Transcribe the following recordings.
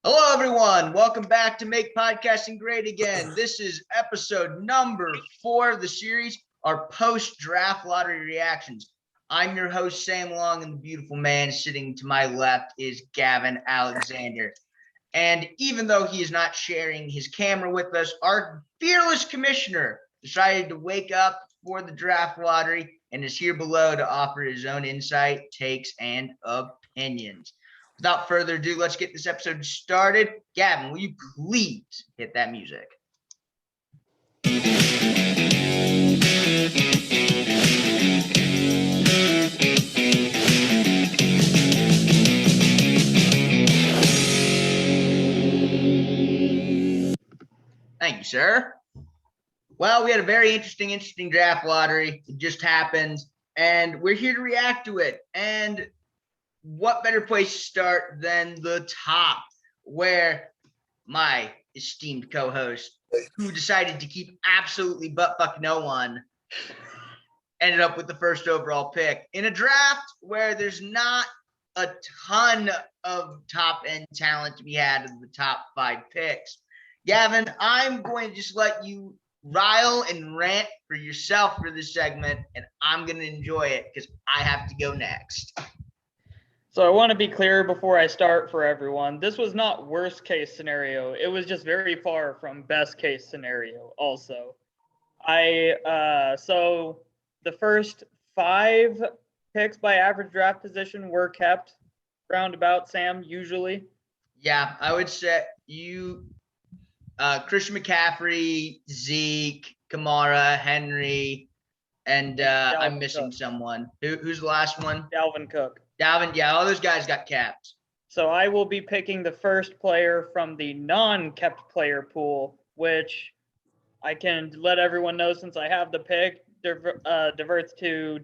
Hello, everyone. Welcome back to Make Podcasting Great Again. This is episode number 4 of the series, our post-draft lottery reactions. I'm your host, Sam Long, and the beautiful man sitting to my left is Gavin Alexander. And even though he is not sharing his camera with us, our fearless commissioner decided to wake up for the draft lottery and is here below to offer his own insight, takes, and opinions. Without further ado, let's get this episode started. Gavin, will you please hit that music? Thank you, sir. Well, we had a very interesting draft lottery. It just happened, and we're here to react to it. And what better place to start than the top, where my esteemed co-host, who decided to keep absolutely butt-fuck no one, ended up with the first overall pick in a draft where there's not a ton of top-end talent to be had in the top 5 picks. Gavin, I'm going to just let you rile and rant for yourself for this segment, and I'm going to enjoy it because I have to go next. So I want to be clear before I start for everyone. This was not worst case scenario. It was just very far from best case scenario also. So the first 5 picks by average draft position were kept roundabout, Sam, usually. Yeah, I would say you, Christian McCaffrey, Zeke, Kamara, Henry, and I'm missing someone. Who's the last one? Dalvin Cook. Dalvin, yeah, all those guys got capped. So I will be picking the first player from the non-kept player pool, which I can let everyone know since I have the pick, diverts to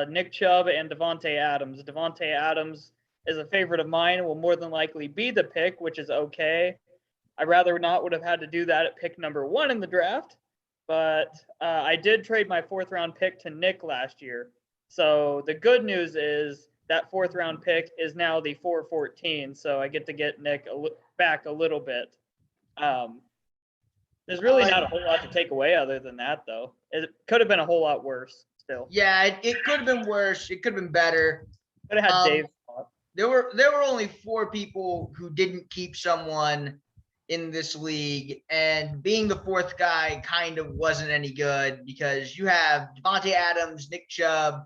Nick Chubb and Devontae Adams. Devontae Adams is a favorite of mine, will more than likely be the pick, which is okay. I rather not would have had to do that at pick number 1 in the draft, but I did trade my 4th round pick to Nick last year. So the good news is that 4th round pick is now the 414, so I get to get Nick back a little bit. There's really not a whole lot to take away other than that, though. It could have been a whole lot worse still. Yeah, it could have been worse. It could have been better. Could have had Dave. There were only 4 people who didn't keep someone in this league, and being the 4th guy kind of wasn't any good because you have Devontae Adams, Nick Chubb,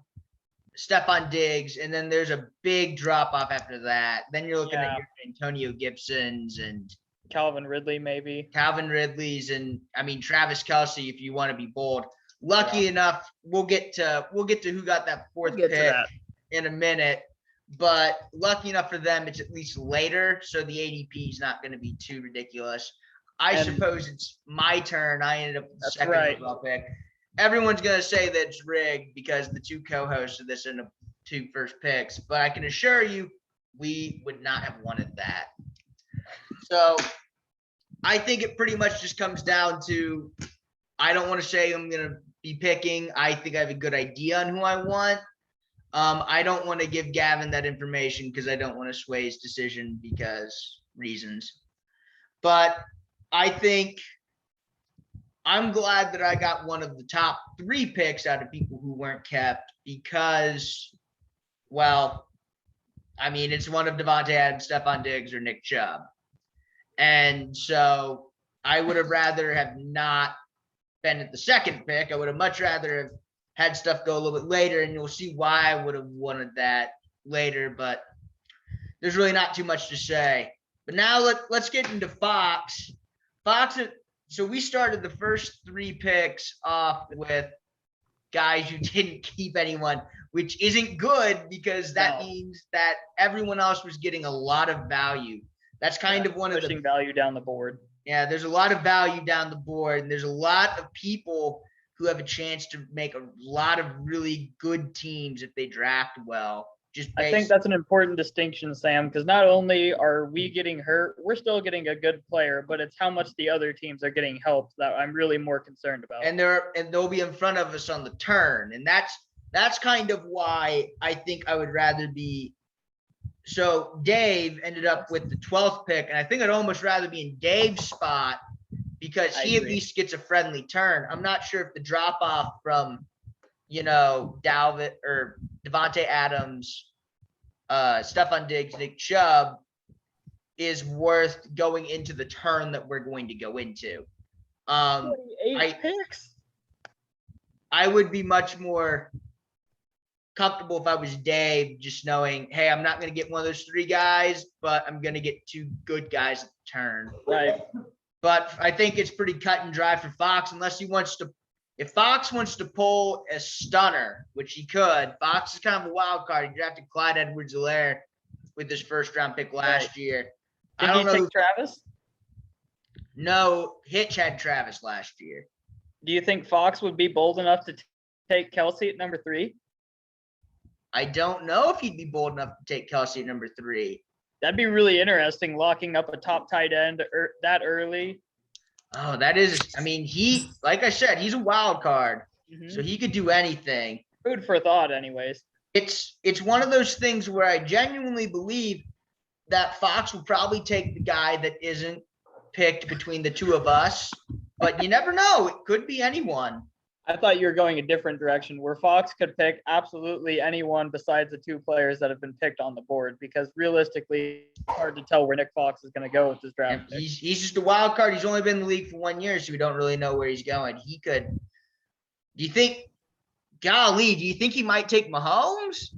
Stephon Diggs, and then there's a big drop off after that. Then you're looking at your Antonio Gibsons and Calvin Ridley, maybe. Calvin Ridley's, and I mean Travis Kelce, if you want to be bold. Lucky enough, we'll get to who got that 4th pick in a minute. But lucky enough for them, it's at least later, so the ADP is not going to be too ridiculous. I suppose it's my turn. I ended up with the second overall pick. Everyone's going to say that it's rigged because the 2 co-hosts of this ended up 2 first picks, but I can assure you we would not have wanted that. So I think it pretty much just comes down to, I don't want to say I'm going to be picking. I think I have a good idea on who I want. I don't want to give Gavin that information because I don't want to sway his decision because reasons. But I think I'm glad that I got one of the top 3 picks out of people who weren't kept because, well, I mean, it's one of Devontae Adams, Stephon Diggs, or Nick Chubb. And so I would have rather have not been at the 2nd pick. I would have much rather have had stuff go a little bit later, and you'll see why I would have wanted that later, but there's really not too much to say. But now let's get into Fox. So we started the first 3 picks off with guys who didn't keep anyone, which isn't good because that means that everyone else was getting a lot of value. That's kind of one of the pushing value down the board. Yeah, there's a lot of value down the board, and there's a lot of people who have a chance to make a lot of really good teams if they draft well. I think that's an important distinction, Sam, because not only are we getting hurt, we're still getting a good player, but it's how much the other teams are getting helped that I'm really more concerned about. And they'll be in front of us on the turn, and that's kind of why I think I would rather be So Dave ended up with the 12th pick, and I think I'd almost rather be in Dave's spot because he at least gets a friendly turn. I'm not sure if the drop off from, Dalvin or Devontae Adams, Stephon Diggs, Nick Chubb is worth going into the turn that we're going to go into. 28 picks. I would be much more comfortable if I was Dave, just knowing, hey, I'm not going to get one of those 3 guys, but I'm going to get 2 good guys at the turn. Right. But I think it's pretty cut and dry for Fox, unless he wants to. If Fox wants to pull a stunner, which he could, Fox is kind of a wild card. He drafted Clyde Edwards-Helaire with his first-round pick last year. Did I don't know. Take Travis? No, Hitch had Travis last year. Do you think Fox would be bold enough to take Kelsey at number 3? I don't know if he'd be bold enough to take Kelsey at number 3. That'd be really interesting, locking up a top tight end that early. Oh, that is. I mean, like I said, he's a wild card, so he could do anything. Food for thought, anyways. It's one of those things where I genuinely believe that Fox will probably take the guy that isn't picked between the 2 of us, but you never know. It could be anyone. I thought you were going a different direction where Fox could pick absolutely anyone besides the 2 players that have been picked on the board, because realistically, it's hard to tell where Nick Fox is going to go with this draft. He's just a wild card. He's only been in the league for 1 year, so we don't really know where he's going. He could. Do you think he might take Mahomes?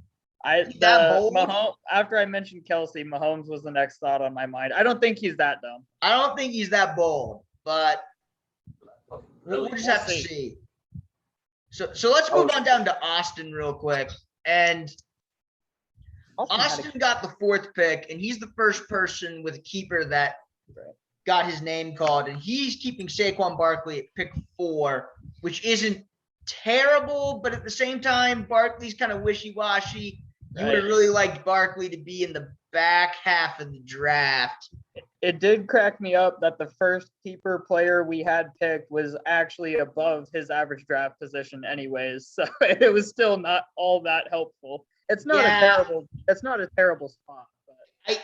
After I mentioned Kelsey, Mahomes was the next thought on my mind. I don't think he's that dumb. I don't think he's that bold, but we'll just have to see. So let's move on down to Austin real quick. And Austin got the 4th pick, and he's the first person with a keeper that got his name called. And he's keeping Saquon Barkley at pick 4, which isn't terrible, but at the same time, Barkley's kind of wishy-washy. You would have really liked Barkley to be in the back half of the draft. It did crack me up that the first keeper player we had picked was actually above his average draft position anyways. So it was still not all that helpful. It's not a terrible spot. But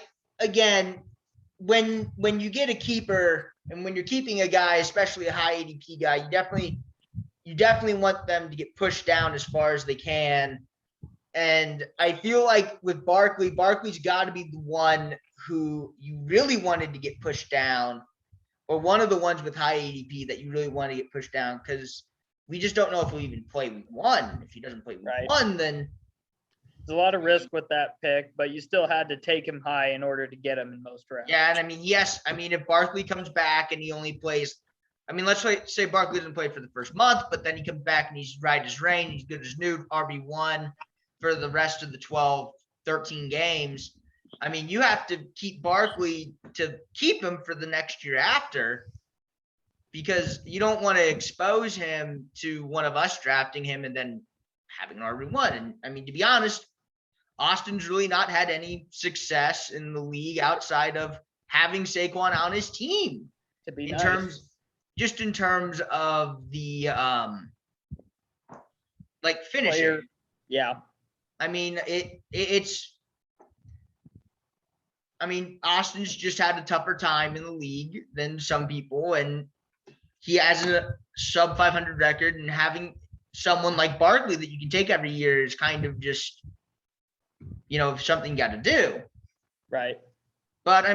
when you get a keeper and when you're keeping a guy, especially a high ADP guy, you definitely want them to get pushed down as far as they can. And I feel like with Barkley's got to be the one who you really wanted to get pushed down, or one of the ones with high ADP that you really want to get pushed down, because we just don't know if he'll even play week 1. If he doesn't play week 1, then there's a lot of risk with that pick, but you still had to take him high in order to get him in most drafts. Yeah, and if Barkley comes back and he only plays, let's say Barkley doesn't play for the first month, but then he comes back and he's right as rain, he's good as new, RB1 for the rest of the 12, 13 games. You have to keep Barkley to keep him for the next year after, because you don't want to expose him to one of us drafting him and then having an RB1. And to be honest, Austin's really not had any success in the league outside of having Saquon on his team. To be in terms of the finishing. Yeah. Austin's just had a tougher time in the league than some people, and he has a sub 500 record, and having someone like Barkley that you can take every year is kind of just, something you got to do. Right. But I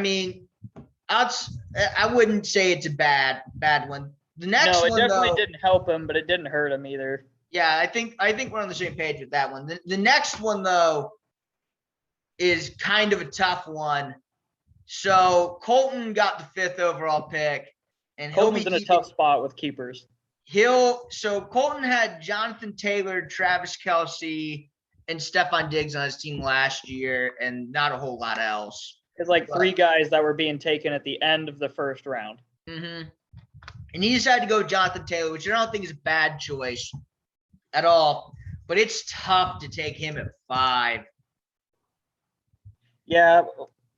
wouldn't say it's a bad one. The next one, it definitely didn't help him, but it didn't hurt him either. Yeah, I think we're on the same page with that one. The next one, though, is kind of a tough one. So Colton got the 5th overall pick, and Colton's in a tough spot with keepers. So Colton had Jonathan Taylor, Travis Kelsey, and Stephon Diggs on his team last year, and not a whole lot else. It's like 3 guys that were being taken at the end of the first round. Mm-hmm. And he decided to go Jonathan Taylor, which I don't think is a bad choice at all, but it's tough to take him at 5. Yeah,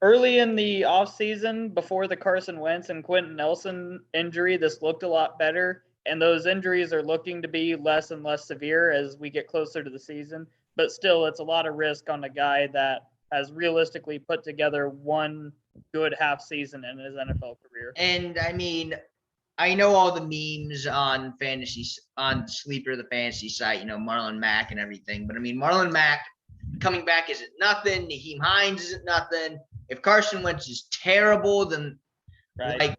early in the offseason, before the Carson Wentz and Quentin Nelson injury, this looked a lot better, and those injuries are looking to be less and less severe as we get closer to the season. But still, it's a lot of risk on a guy that has realistically put together one good half season in his NFL career. And I mean, I know all the memes on Sleeper, the fantasy site, Marlon Mack and everything. But I mean, Marlon Mack coming back isn't nothing. Nyheim Hines isn't nothing. If Carson Wentz is terrible, then like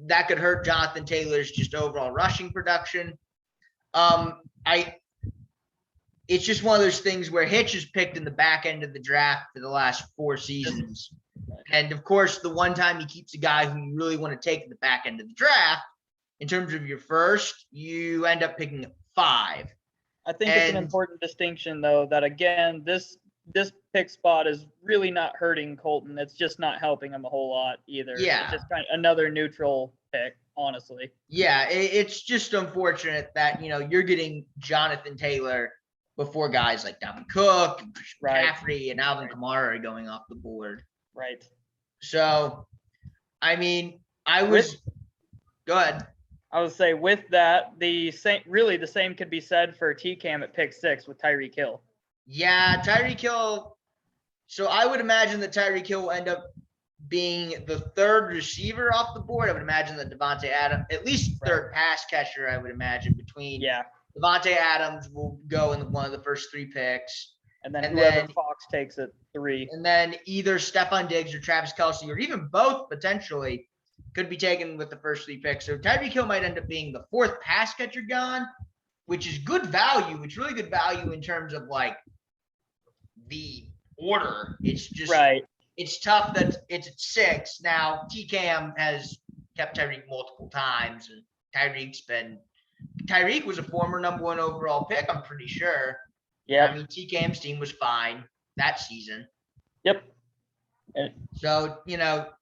that could hurt Jonathan Taylor's just overall rushing production. It's just one of those things where Hitch is picked in the back end of the draft for the last 4 seasons. And of course, the one time he keeps a guy who you really want to take in the back end of the draft, in terms of your first, you end up picking 5. I think it's an important distinction, though, that again, this pick spot is really not hurting Colton. It's just not helping him a whole lot either. Yeah. It's just kind of another neutral pick, honestly. Yeah, it's just unfortunate that, you're getting Jonathan Taylor before guys like Dalvin Cook, and McCaffrey, and Alvin Kamara are going off the board. Right. So, I mean, go ahead. I would say with that, the same could be said for TCAM at pick 6 with Tyreek Hill. Yeah, Tyreek Hill. So I would imagine that Tyreek Hill will end up being the 3rd receiver off the board. I would imagine that Devontae Adams, at least 3rd pass catcher, I would imagine, between Devontae Adams will go in one of the first 3 picks. And then Fox takes at 3. And then either Stephon Diggs or Travis Kelce, or even both potentially, could be taken with the first 3 picks. So Tyreek Hill might end up being the 4th pass catcher gone, which is good value. It's really good value in terms of like the order. It's just It's tough that it's at 6. Now, TCAM has kept Tyreek multiple times, and Tyreek was a former number 1 overall pick, I'm pretty sure. Yeah. I mean, TCAM's team was fine that season. Yep. So,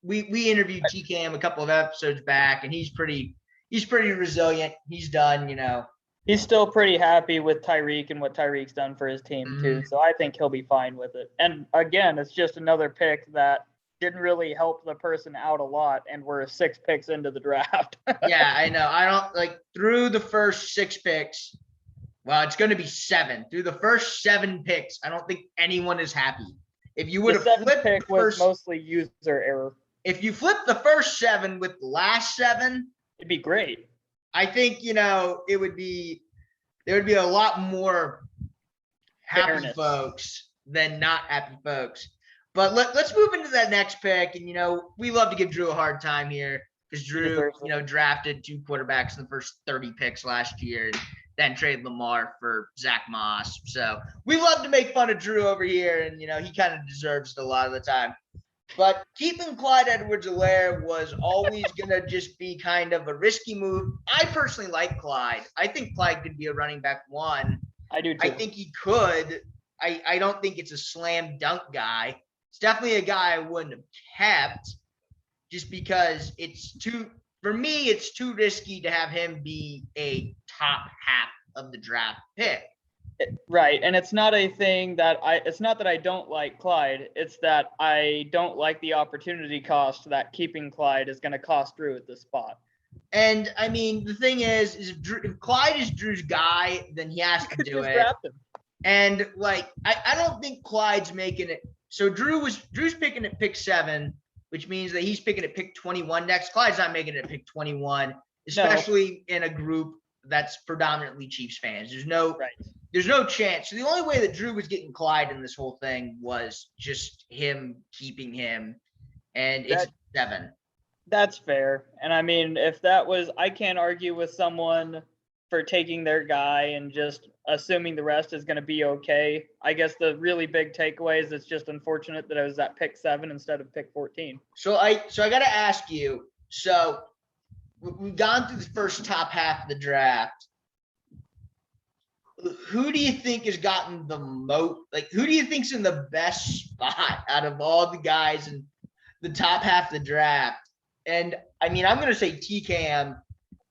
we interviewed TCAM a couple of episodes back, and he's pretty resilient. He's done, He's still pretty happy with Tyreek and what Tyreek's done for his team too. So I think he'll be fine with it. And again, it's just another pick that didn't really help the person out a lot, and we're 6 picks into the draft. Yeah, I know. I don't through the first 6 picks. Well, it's going to be 7. Through the first 7 picks, I don't think anyone is happy. If you would have flipped pick was mostly user error. If you flip the first 7 with the last 7, it'd be great. I think there would be a lot more happy folks than not happy folks. But let's move into that next pick, and we love to give Drew a hard time here because Drew drafted 2 quarterbacks in the first 30 picks last year, and then traded Lamar for Zach Moss. So we love to make fun of Drew over here, and he kind of deserves it a lot of the time. But keeping Clyde Edwards-Helaire was always going to just be kind of a risky move. I personally like Clyde. I think Clyde could be a running back 1. I do too. I think he could. I don't think it's a slam dunk guy. It's definitely a guy I wouldn't have kept just because it's too risky to have him be a top half of the draft pick. Right. And it's not it's not that I don't like Clyde. It's that I don't like the opportunity cost that keeping Clyde is going to cost Drew at this spot. And I mean, the thing is if Clyde is Drew's guy, then he has to do it. Draft him. And I don't think Clyde's making it. So Drew's picking at pick 7, which means that he's picking at pick 21 next. Clyde's not making it at pick 21, especially in a group that's predominantly Chiefs fans. There's no chance. So the only way that Drew was getting Clyde in this whole thing was just him keeping him, and it's 7. That's fair. And I mean, if that was, I can't argue with someone for taking their guy and just assuming the rest is going to be okay. I guess the really big takeaway is it's just unfortunate that it was at pick 7 instead of pick 14. So I got to ask you, so we've gone through the first top half of the draft. Who do you think has gotten the most, who do you think's in the best spot out of all the guys in the top half of the draft? And I mean, I'm going to say TCAM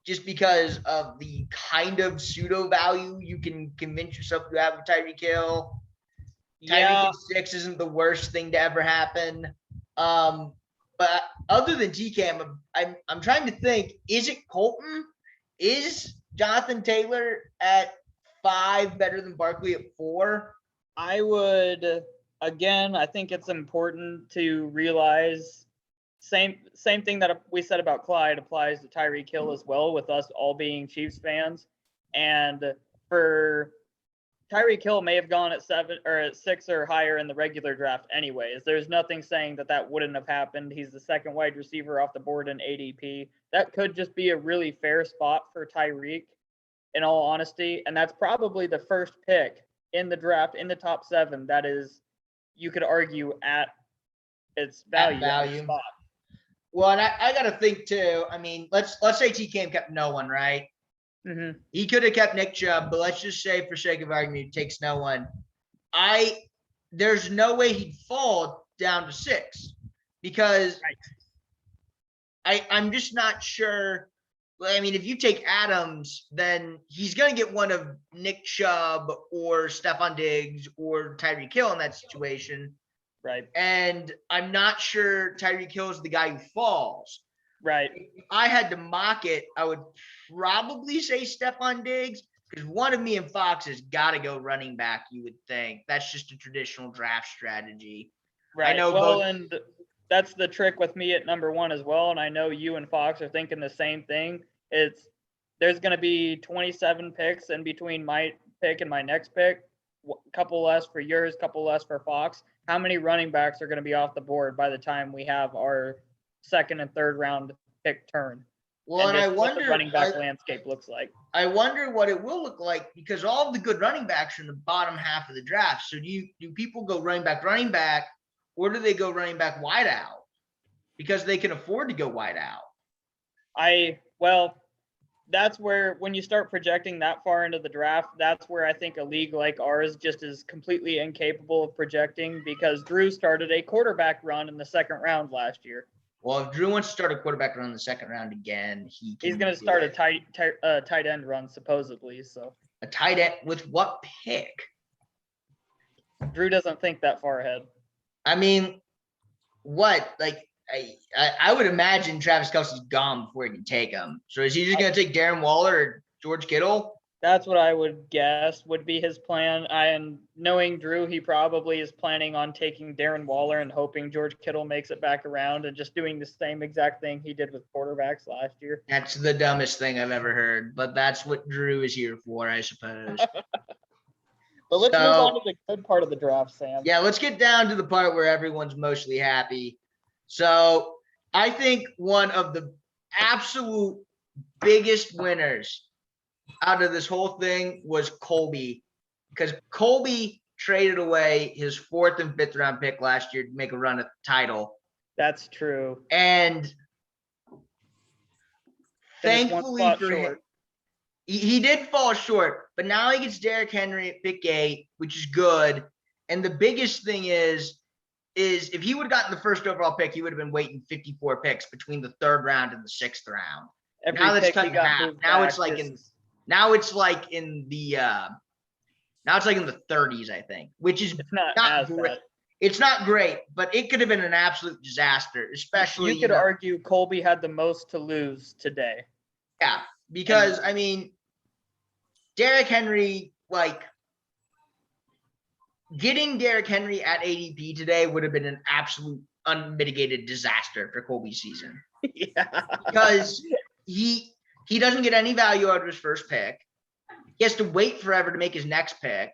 just because of the kind of pseudo value you can convince yourself you have with Tyreek Hill. Tyreek at 6 isn't the worst thing to ever happen. But other than TCAM, I'm trying to think, is it Colton? Is Jonathan Taylor at 5 better than Barkley at 4? I would again, I think it's important to realize same thing that we said about Clyde applies to Tyreek Hill as well, with us all being Chiefs fans. And for Tyreek Hill may have gone at 7 or at 6 or higher in the regular draft anyways. There's nothing saying that wouldn't have happened. He's the second wide receiver off the board in ADP. That could just be a really fair spot for Tyreek, in all honesty. And that's probably the first pick in the draft in the top 7 that is, you could argue, at its value. Spot. Well, and I got to think too. I mean, let's say TKM kept no one, right? Mm-hmm. He could have kept Nick Chubb, but let's just say, for sake of argument, he takes no one. There's no way he'd fall down to 6 because I'm just not sure. I mean, if you take Adams, then he's going to get one of Nick Chubb or Stephon Diggs or Tyreek Hill in that situation. Right. And I'm not sure Tyreek Hill is the guy who falls. Right. If I had to mock it, I would probably say Stephon Diggs, because one of me and Fox has got to go running back, you would think. That's just a traditional draft strategy. Right. I know and that's the trick with me at number 1 as well. And I know you and Fox are thinking the same thing. There's going to be 27 picks in between my pick and my next pick. A couple less for yours, couple less for Fox. How many running backs are going to be off the board by the time we have our second and third round pick turn? Well, and I wonder what the running back landscape looks like. I wonder what it will look like, because all of the good running backs are in the bottom half of the draft. So do people go running back, or do they go running back wide out because they can afford to go wide out? That's where, when you start projecting that far into the draft, that's where I think a league like ours just is completely incapable of projecting, because Drew started a quarterback run in the second round last year. Well, if Drew wants to start a quarterback run in the second round again, he's going to start a tight end run, supposedly. So a tight end with what pick? Drew doesn't think that far ahead. I mean, what? Like, I would imagine Travis Kelce's gone before he can take him. So is he just going to take Darren Waller or George Kittle? That's what I would guess would be his plan. And knowing Drew, he probably is planning on taking Darren Waller and hoping George Kittle makes it back around, and just doing the same exact thing he did with quarterbacks last year. That's the dumbest thing I've ever heard, but that's what Drew is here for, I suppose. But let's move on to the good part of the draft, Sam. Yeah, let's get down to the part where everyone's mostly happy. So I think one of the absolute biggest winners out of this whole thing was Colby, because Colby traded away his 4th and 5th round pick last year to make a run at the title. That's true. And thankfully for him, he did fall short, but now he gets Derrick Henry at pick 8, which is good. And the biggest thing is if he would have gotten the first overall pick, he would have been waiting 54 picks between the 3rd round and the 6th round. Now that's cut in half. Now it's like in the 30s, I think, which is not great. It's not great, but it could have been an absolute disaster, especially. You could argue Colby had the most to lose today. Yeah, because I mean, Derrick Henry, like, getting Derrick Henry at ADP today would have been an absolute unmitigated disaster for Colby's season. Yeah. Because he doesn't get any value out of his first pick. He has to wait forever to make his next pick.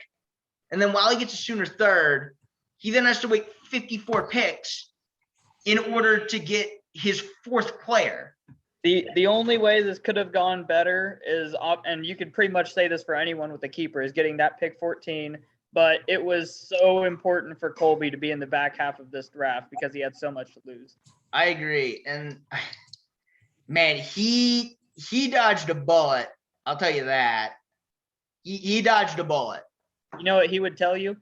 And then while he gets a sooner 3rd, he then has to wait 54 picks in order to get his 4th player. The only way this could have gone better is, and you could pretty much say this for anyone with a keeper, is getting that pick 14. But it was so important for Colby to be in the back half of this draft because he had so much to lose. I agree. And, man, he dodged a bullet. I'll tell you that. He dodged a bullet. You know what he would tell you?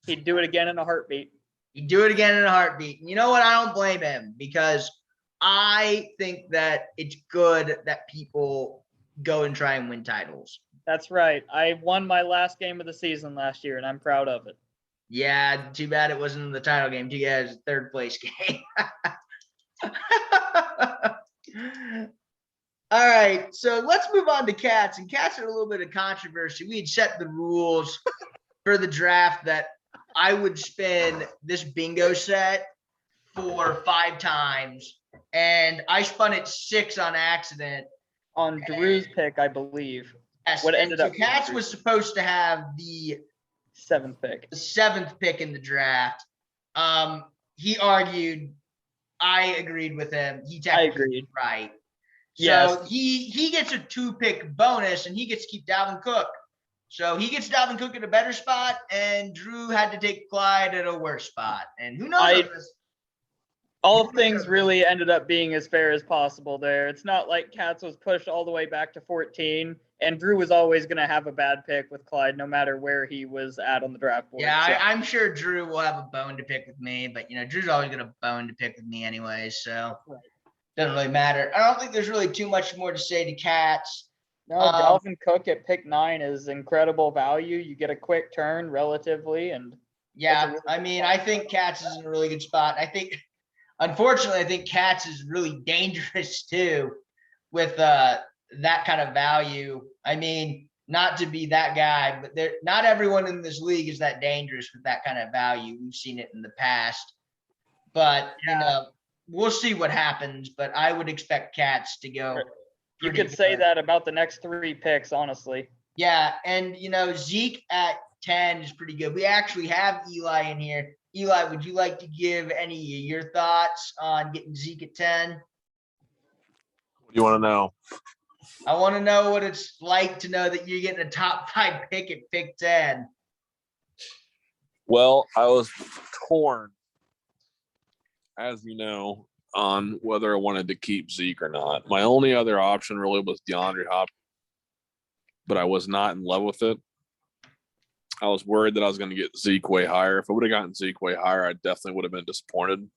He'd do it again in a heartbeat. He'd do it again in a heartbeat. And you know what? I don't blame him, because I think that it's good that people go and try and win titles. That's right. I won my last game of the season last year, and I'm proud of it. Yeah, too bad it wasn't in the title game. Too bad it was a 3rd place game. All right, so let's move on to cats. And cats had a little bit of controversy. We had set the rules for the draft that I would spin this bingo set for 5 times, and I spun it 6 on accident. On Drew's pick, I believe. Yes, What and ended so up being Katz Drew's was supposed to have the 7th pick. the 7th pick in the draft. He argued. I agreed with him. He technically agreed. right. So Yes. he gets a 2-pick bonus, and he gets to keep Dalvin Cook. So he gets Dalvin Cook at a better spot, and Drew had to take Clyde at a worse spot. And who knows? All things really ended up being as fair as possible there. It's not like Katz was pushed all the way back to 14, and Drew was always going to have a bad pick with Clyde no matter where he was at on the draft board. Yeah, so. I'm sure Drew will have a bone to pick with me, but, Drew's always going to bone to pick with me anyway, so doesn't really matter. I don't think there's really too much more to say to Katz. No, Dalvin Cook at pick 9 is incredible value. You get a quick turn relatively, and yeah, I think Katz is in a really good spot. Unfortunately, I think Katz is really dangerous too with that kind of value. Not to be that guy, but not everyone in this league is that dangerous with that kind of value. We've seen it in the past, but we'll see what happens. But I would expect Katz to go. You could say that about the next 3 picks, honestly. Yeah, and Zeke at 10 is pretty good. We actually have Eli in here. Eli, would you like to give any of your thoughts on getting Zeke at 10? What do you want to know? I want to know what it's like to know that you're getting a top 5 pick at pick 10. Well, I was torn, as you know, on whether I wanted to keep Zeke or not. My only other option really was DeAndre Hopkins, but I was not in love with it. I was worried that I was going to get Zeke way higher. If I would have gotten Zeke way higher, I definitely would have been disappointed.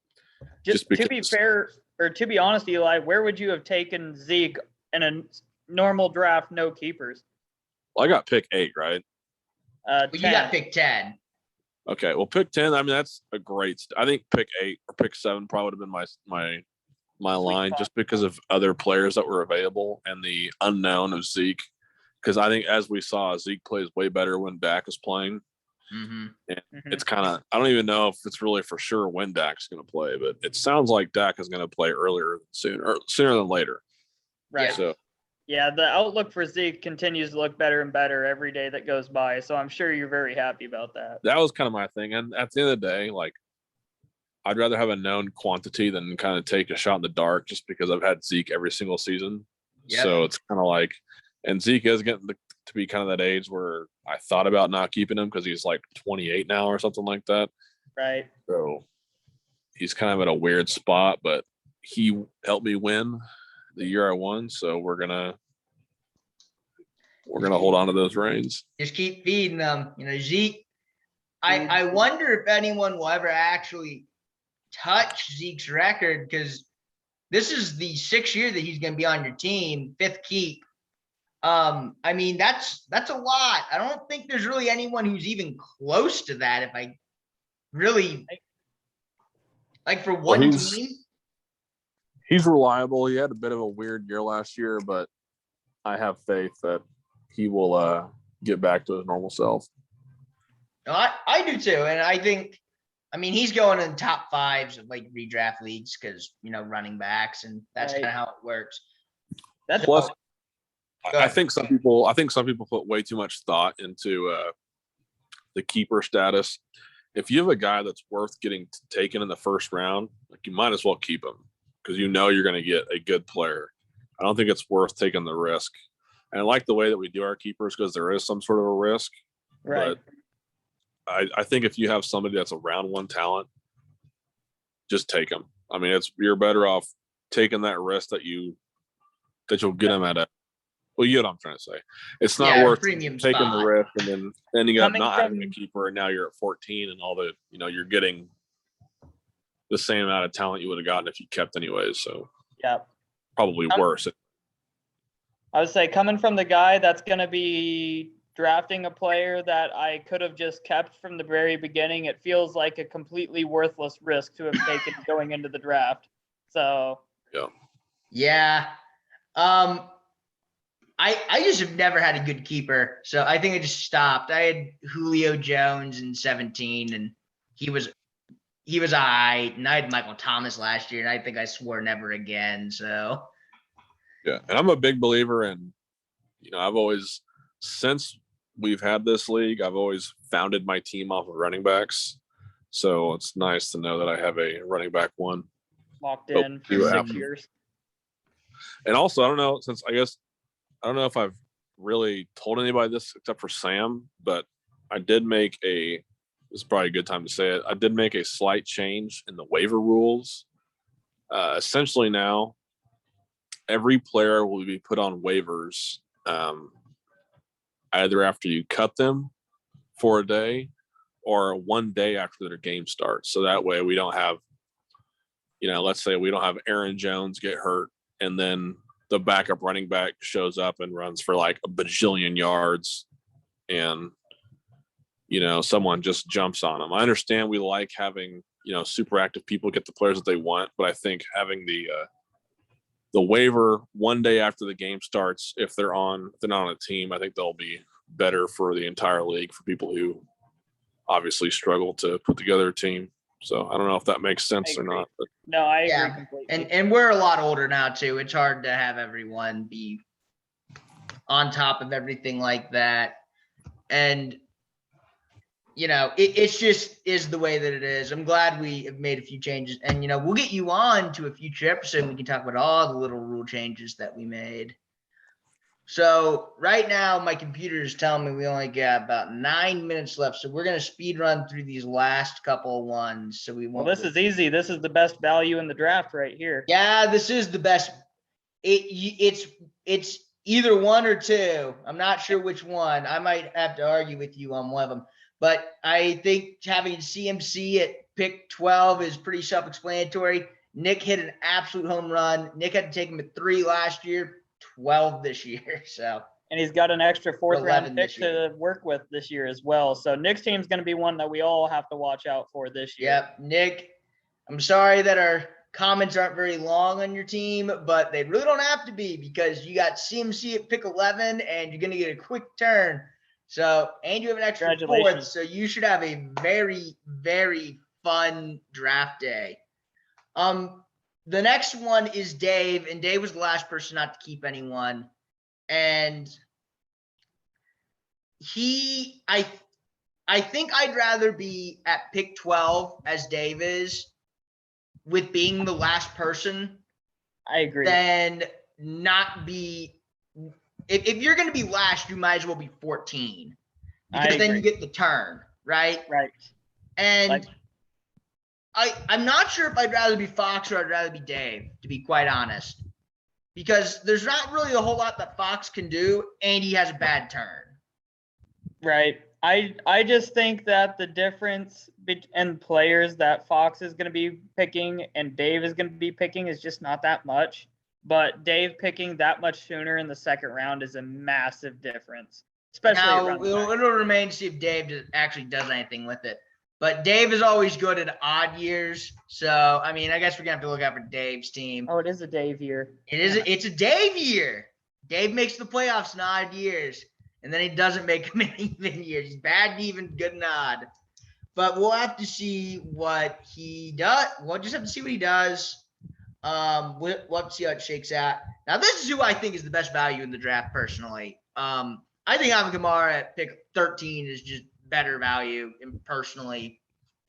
Just because, to be fair, or to be honest, Eli, where would you have taken Zeke in a normal draft, no keepers? Well, I got pick 8, right? You got pick 10. Okay, well, pick 10. That's a great. I think pick 8 or pick 7 probably would have been my line, just because of other players that were available and the unknown of Zeke. Because I think, as we saw, Zeke plays way better when Dak is playing. Mm-hmm. And it's kind of, I don't even know if it's really for sure when Dak's going to play, but it sounds like Dak is going to play sooner than later. Right. So, yeah, the outlook for Zeke continues to look better and better every day that goes by. So I'm sure you're very happy about that. That was kind of my thing. And at the end of the day, I'd rather have a known quantity than kind of take a shot in the dark, just because I've had Zeke every single season. Yep. So it's kind of and Zeke is getting to be kind of that age where I thought about not keeping him because he's 28 now or something like that. Right. So he's kind of at a weird spot, but he helped me win the year I won. So we're gonna hold on to those reins. Just keep feeding them. Zeke, I wonder if anyone will ever actually touch Zeke's record, because this is the 6th year that he's going to be on your team, 5th keep. That's a lot. I don't think there's really anyone who's even close to that. If I really for one team, he's reliable. He had a bit of a weird year last year, but I have faith that he will get back to his normal self. I do too, and I think, he's going in top 5s of redraft leagues because running backs, and that's kind of how it works. Plus, I think some people put way too much thought into the keeper status. If you have a guy that's worth getting taken in the first round, you might as well keep him, because you're going to get a good player. I don't think it's worth taking the risk. And I like the way that we do our keepers, because there is some sort of a risk. Right. But I think if you have somebody that's a round 1 talent, just take him. You're better off taking that risk that you'll get him at a. Well, you know what I'm trying to say. It's not worth taking the risk and then ending up not having a keeper, and now you're at 14 and all the, you're getting the same amount of talent you would have gotten if you kept anyways. So yeah, probably worse. I would say, coming from the guy that's going to be drafting a player that I could have just kept from the very beginning, it feels like a completely worthless risk to have taken going into the draft. So yeah. I just have never had a good keeper, so I think I just stopped. I had Julio Jones in 17, and he was all right. And I had Michael Thomas last year, and I think I swore never again. So Yeah, and I'm a big believer in, I've always, since we've had this league, I've always founded my team off of running backs. So it's nice to know that I have a running back one locked in for 6 years. And also, I don't know if I've really told anybody this except for Sam, but I did make this is probably a good time to say it. I did make a slight change in the waiver rules. Essentially now, every player will be put on waivers either after you cut them for a day or 1 day after their game starts. So that way we don't have, let's say we don't have Aaron Jones get hurt and then the backup running back shows up and runs for like a bajillion yards and, someone just jumps on them. I understand we like having, super active people get the players that they want, but I think having the waiver 1 day after the game starts, if they're not on a team, I think they'll be better for the entire league for people who obviously struggle to put together a team. So I don't know if that makes sense or not. But. No, I agree completely. And we're a lot older now too. It's hard to have everyone be on top of everything like that. And it's just is the way that it is. I'm glad we have made a few changes, and we'll get you on to a future episode and we can talk about all the little rule changes that we made. So right now my computer is telling me we only got about 9 minutes left, so we're going to speed run through these last couple of ones. So we won't. Well, this is easy. This is the best value in the draft right here. Yeah, this is the best. It's either one or two. I'm not sure which one. I might have to argue with you on one of them. But I think having CMC at pick 12 is pretty self-explanatory. Nick hit an absolute home run. Nick had to take him at 3 last year, 12 this year. So, and he's got an extra 4th round pick to work with this year as well. So Nick's team's going to be one that we all have to watch out for this year. Yep, Nick, I'm sorry that our comments aren't very long on your team, but they really don't have to be because you got CMC at pick 11 and you're going to get a quick turn. So, and you have an extra 4th, so you should have a very, very fun draft day. The next one is Dave, and Dave was the last person not to keep anyone. And I think I'd rather be at pick 12 as Dave is with being the last person. I agree. Than not be. If you're going to be last, you might as well be 14 because then you get the turn, right? Right. And I'm not sure if I'd rather be Fox or I'd rather be Dave, to be quite honest, because there's not really a whole lot that Fox can do, and he has a bad turn. Right. I just think that the difference in players that Fox is going to be picking and Dave is going to be picking is just not that much. But Dave picking that much sooner in the 2nd round is a massive difference, especially now. It'll remain to see if Dave actually does anything with it. But Dave is always good at odd years, so I mean, I guess we're gonna have to look out for Dave's team. Oh, it is a Dave year. It's a Dave year. Dave makes the playoffs in odd years, and then he doesn't make them in even years. He's bad and even, good and odd. But we'll have to see what he does. We'll just have to see what he does. We'll have to see how it shakes out. Now, this is who I think is the best value in the draft, personally. I think Alvin Kamara at pick 13 is just better value, personally,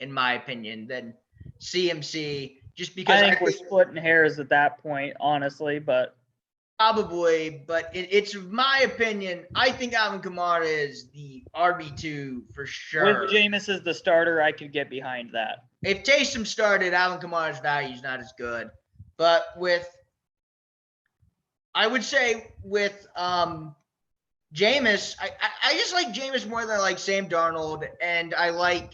in my opinion, than CMC. Just because I think we're splitting hairs at that point, honestly, but probably. But it's my opinion. I think Alvin Kamara is the RB2 for sure. With Jameis as the starter, I could get behind that. If Taysom started, Alvin Kamara's value is not as good. But I would say with Jameis, I just like Jameis more than I like Sam Darnold, and I like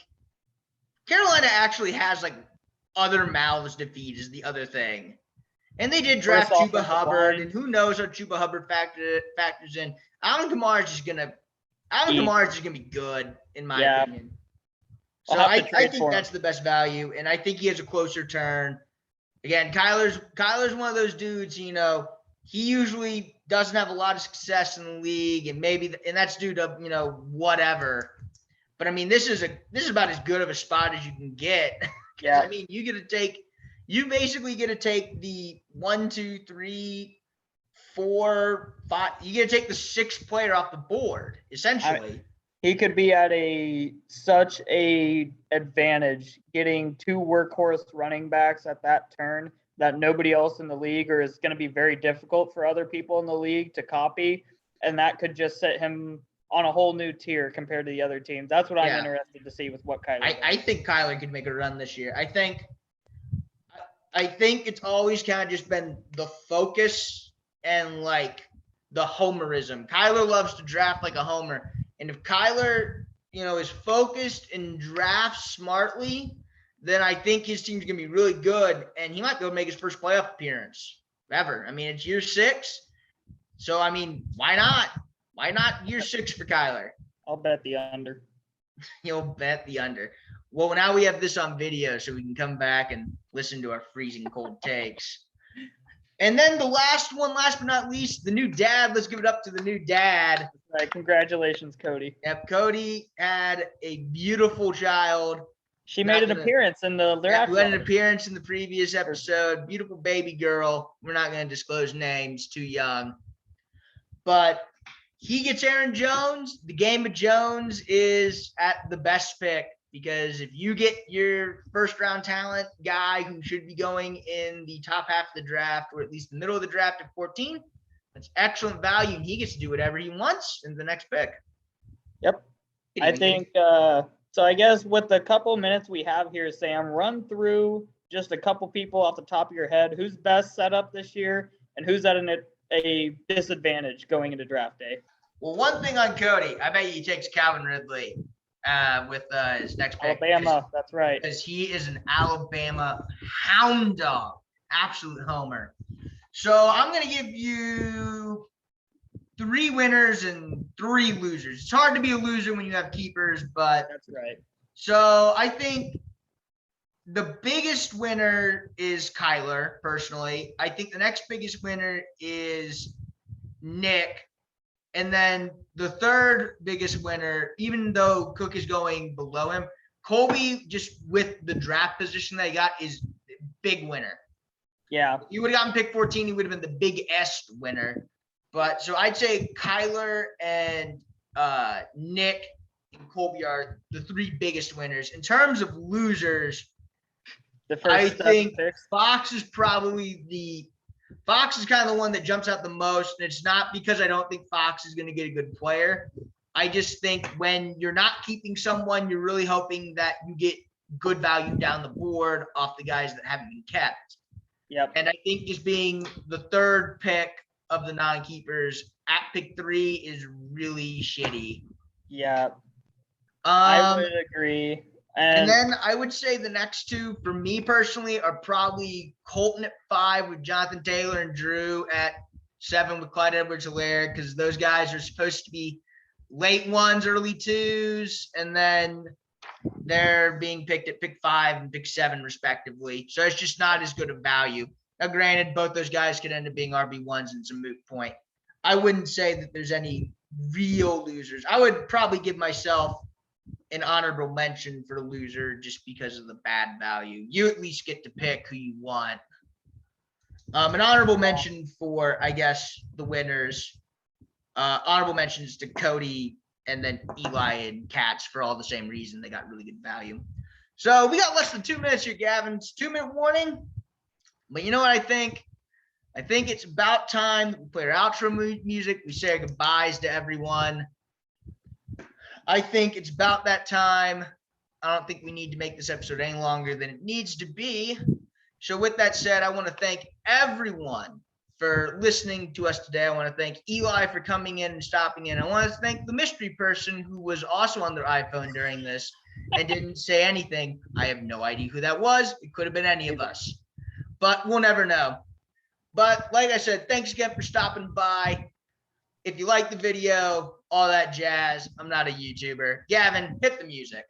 Carolina actually has like other mouths to feed is the other thing. And they did draft Chuba Hubbard, and who knows how Chuba Hubbard factors in. Alvin Kamara is just gonna be good, in my opinion. So I think that's the best value, and I think he has a closer turn. Again, Kyler's one of those dudes, he usually doesn't have a lot of success in the league, and and that's due to, whatever. But I mean, this is about as good of a spot as you can get. Yeah. I mean, you basically get to take the 1, 2, 3, 4, 5. You get to take the 6th player off the board, essentially. He could be at such a advantage getting 2 workhorse running backs at that turn that nobody else in the league, or is going to be very difficult for other people in the league to copy. And that could just set him on a whole new tier compared to the other teams. That's what I'm interested to see with what Kyler. I think Kyler could make a run this year. I think it's always kind of just been the focus and like the homerism. Kyler loves to draft like a homer. And if Kyler, is focused and drafts smartly, then I think his team's going to be really good, and he might be able to make his first playoff appearance ever. I mean, it's year 6. So, I mean, why not? Why not year 6 for Kyler? I'll bet the under. You'll bet the under. Well, now we have this on video, so we can come back and listen to our freezing cold takes. And then the last one, last but not least, the new dad. Let's give it up to the new dad. All right, congratulations, Cody. Yep, Cody had a beautiful child. She made an appearance in the draft. Who had an appearance in the previous episode. Beautiful baby girl. We're not going to disclose names, too young. But he gets Aaron Jones. The game of Jones is at the best pick, because if you get your first round talent guy who should be going in the top half of the draft, or at least the middle of the draft at 14, that's excellent value, and he gets to do whatever he wants in the next pick. Yep. I think so. I guess with the couple minutes we have here, Sam, run through just a couple people off the top of your head. Who's best set up this year, and who's at a disadvantage going into draft day? Well, one thing on Cody, I bet he takes Calvin Ridley with his next pick. Alabama, that's right. Because he is an Alabama hound dog, absolute homer. So I'm going to give you 3 winners and 3 losers. It's hard to be a loser when you have keepers, but that's right. So I think the biggest winner is Kyler, personally. I think the next biggest winner is Nick. And then the third biggest winner, even though Cook is going below him, Colby, just with the draft position that he got, is big winner. Yeah. If you would have gotten pick 14, he would have been the biggest winner. But so I'd say Kyler and Nick and Colby are the 3 biggest winners. In terms of losers, I think Fox is probably Fox is kind of the one that jumps out the most. And it's not because I don't think Fox is going to get a good player. I just think when you're not keeping someone, you're really hoping that you get good value down the board off the guys that haven't been kept. Yep. And I think just being the 3rd pick of the non-keepers at pick 3 is really shitty. Yeah. I would agree. And then I would say the next 2 for me personally are probably Colton at 5 with Jonathan Taylor, and Drew at 7 with Clyde Edwards-Helaire, because those guys are supposed to be late 1s, early 2s, and then they're being picked at pick 5 and pick 7 respectively. So it's just not as good a value. Now, granted, both those guys could end up being RB1s, and it's a moot point. I wouldn't say that there's any real losers. I would probably give myself an honorable mention for loser just because of the bad value. You at least get to pick who you want. An honorable mention for, I guess, the winners. Honorable mentions to Cody and then Eli and Katz for all the same reason. They got really good value. So we got less than 2 minutes here, Gavin. It's 2-minute warning. But you know what I think? I think it's about time that we play our outro music. We say our goodbyes to everyone. I think it's about that time. I don't think we need to make this episode any longer than it needs to be. So with that said, I want to thank everyone for listening to us today. I want to thank Eli for coming in and stopping in. I want to thank the mystery person who was also on their iPhone during this and didn't say anything. I have no idea who that was. It could have been any of us, but we'll never know. But like I said, thanks again for stopping by. If you like the video, all that jazz, I'm not a YouTuber. Gavin, hit the music.